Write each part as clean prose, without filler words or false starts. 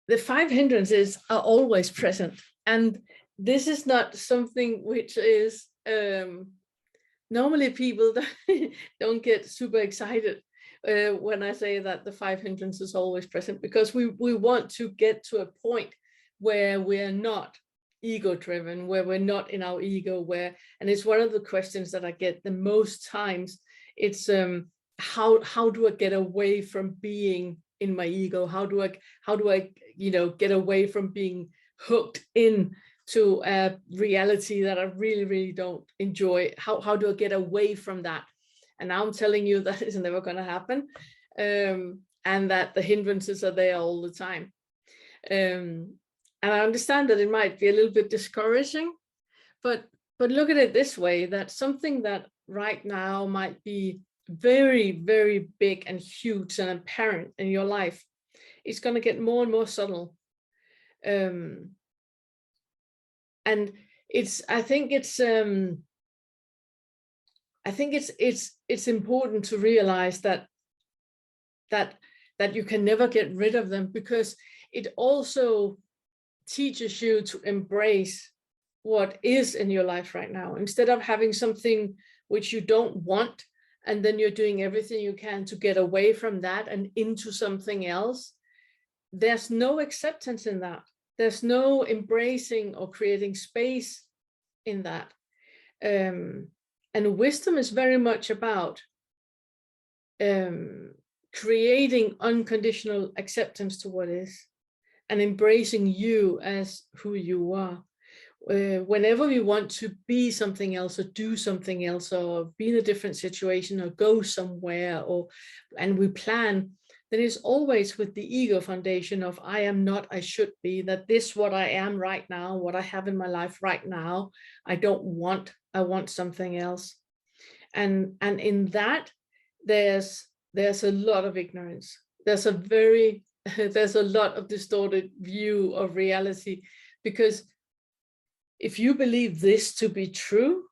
the five hindrances are always present. And this is not something which is, normally people don't get super excited when I say that the five hindrances are always present, because we want to get to a point where we're not ego driven, where we're not in our ego, and it's one of the questions that I get the most times. It's how do I get away from being in my ego? How do I get away from being hooked in to a reality that I really, really don't enjoy? How do I get away from that? And now I'm telling you that is never going to happen, and that the hindrances are there all the time. And I understand that it might be a little bit discouraging, but look at it this way, that something that right now might be very, very big and huge and apparent in your life, it's going to get more and more subtle. And I think it's important to realize that you can never get rid of them, because it also teaches you to embrace what is in your life right now, instead of having something which you don't want, and then you're doing everything you can to get away from that and into something else. There's no acceptance in that. There's no embracing or creating space in that. And wisdom is very much about creating unconditional acceptance to what is, and embracing you as who you are. Whenever we want to be something else, or do something else, or be in a different situation, or go somewhere, and we plan, then it's always with the ego foundation of I am not, I should be, that this what I am right now, what I have in my life right now, I don't want, I want something else. And in that, there's a lot of ignorance. There's a lot of distorted view of reality, because if you believe this to be true,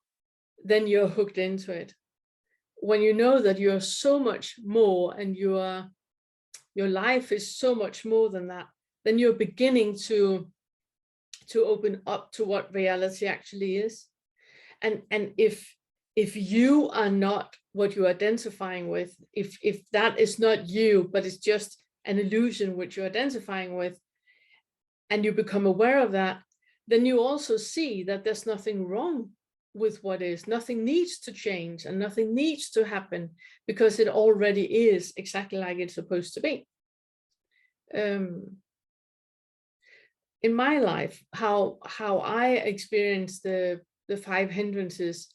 then you're hooked into it. When you know that you are so much more, and your life is so much more than that, then you're beginning to open up to what reality actually is. And if you are not what you're identifying with, if that is not you, but it's just an illusion which you're identifying with, and you become aware of that, then you also see that there's nothing wrong with what is. Nothing needs to change, and nothing needs to happen, because it already is exactly like it's supposed to be. In my life, how I experience the five hindrances,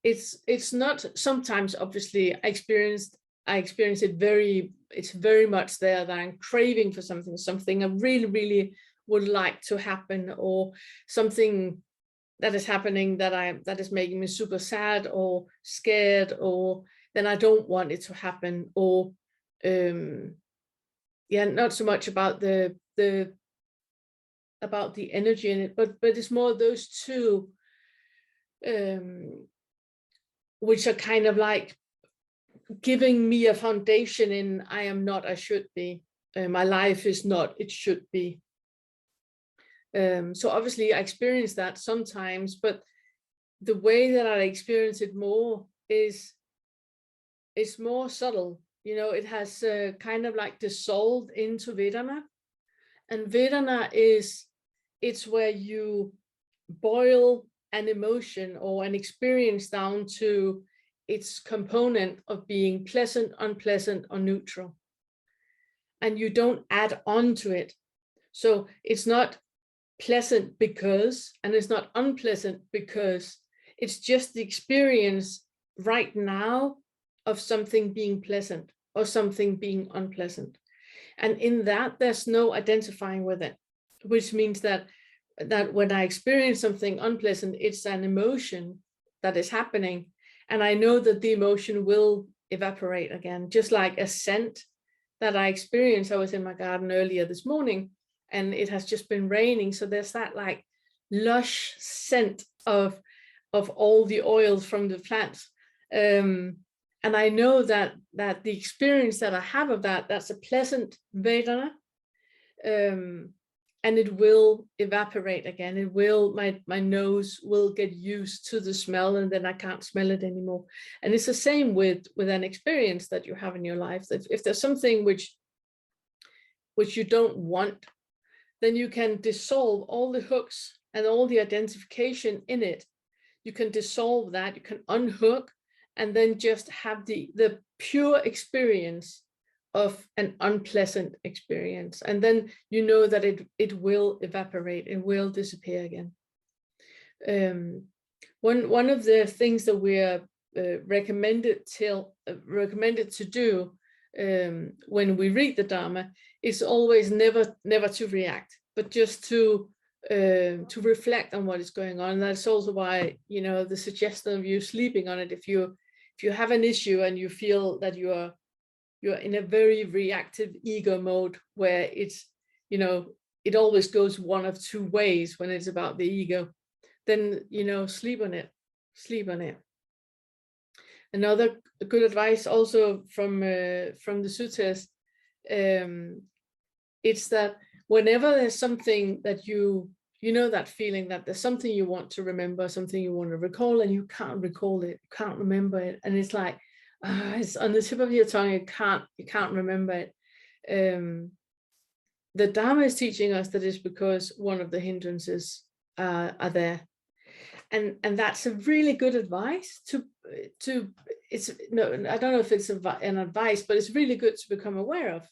it's not, sometimes obviously I experience it it's very much there, that I'm craving for something I really, really would like to happen, or something that is happening that is making me super sad or scared, or then I don't want it to happen, or not so much about the energy in it, but it's more those two, which are kind of like giving me a foundation in I am not, I should be. My life is not, it should be. So obviously I experience that sometimes, but the way that I experience it more is it's more subtle. It has kind of like dissolved into Vedana. And Vedana it's where you boil an emotion or an experience down to its component of being pleasant, unpleasant, or neutral. And you don't add on to it. So it's not pleasant because, and it's not unpleasant because, it's just the experience right now of something being pleasant or something being unpleasant. And in that, there's no identifying with it, which means that when I experience something unpleasant, it's an emotion that is happening. And I know that the emotion will evaporate again, just like a scent that I experienced. I was in my garden earlier this morning, and it has just been raining. So there's that like lush scent of all the oils from the plants. And I know that the experience that I have of that's a pleasant Vedana, and it will evaporate again. It will, my nose will get used to the smell, and then I can't smell it anymore. And it's the same with an experience that you have in your life. That if there's something which you don't want, then you can dissolve all the hooks and all the identification in it. You can dissolve that, you can unhook, and then just have the pure experience of an unpleasant experience. And then you know that it will evaporate, it will disappear again. One of the things that we are recommended to do when we read the Dharma is always never to react, but just to reflect on what is going on. And that's also why, you know, the suggestion of you sleeping on it, if you have an issue and you feel that you're in a very reactive ego mode, where it's, you know, it always goes one of two ways when it's about the ego, then, you know, sleep on it. Another good advice also from the suttas, it's that whenever there's something that you know, that feeling that there's something you want to remember, something you want to recall, and you can't recall it, you can't remember it, and it's like, it's on the tip of your tongue, you can't remember it. The Dharma is teaching us that it's because one of the hindrances are there. And that's a really good advice to it's no, I don't know if it's an advice, but it's really good to become aware of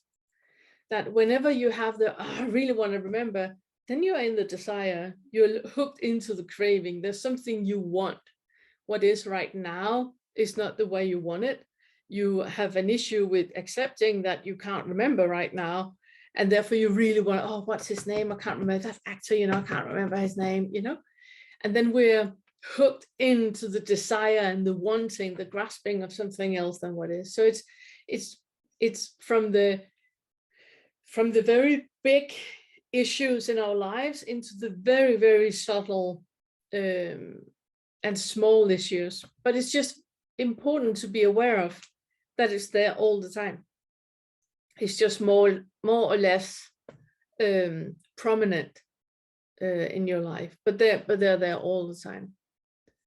that. Whenever you have I really want to remember, then you're in the desire, you're hooked into the craving, there's something you want. What is right now is not the way you want it. You have an issue with accepting that you can't remember right now, and therefore you really want, oh, what's his name? I can't remember that actor, you know, I can't remember his name, you know. And then we're hooked into the desire and the wanting, the grasping of something else than what is. So it's from the very big issues in our lives into the very, very subtle and small issues. But it's just important to be aware of that it's there all the time. It's just more or less prominent in your life, but they're there all the time.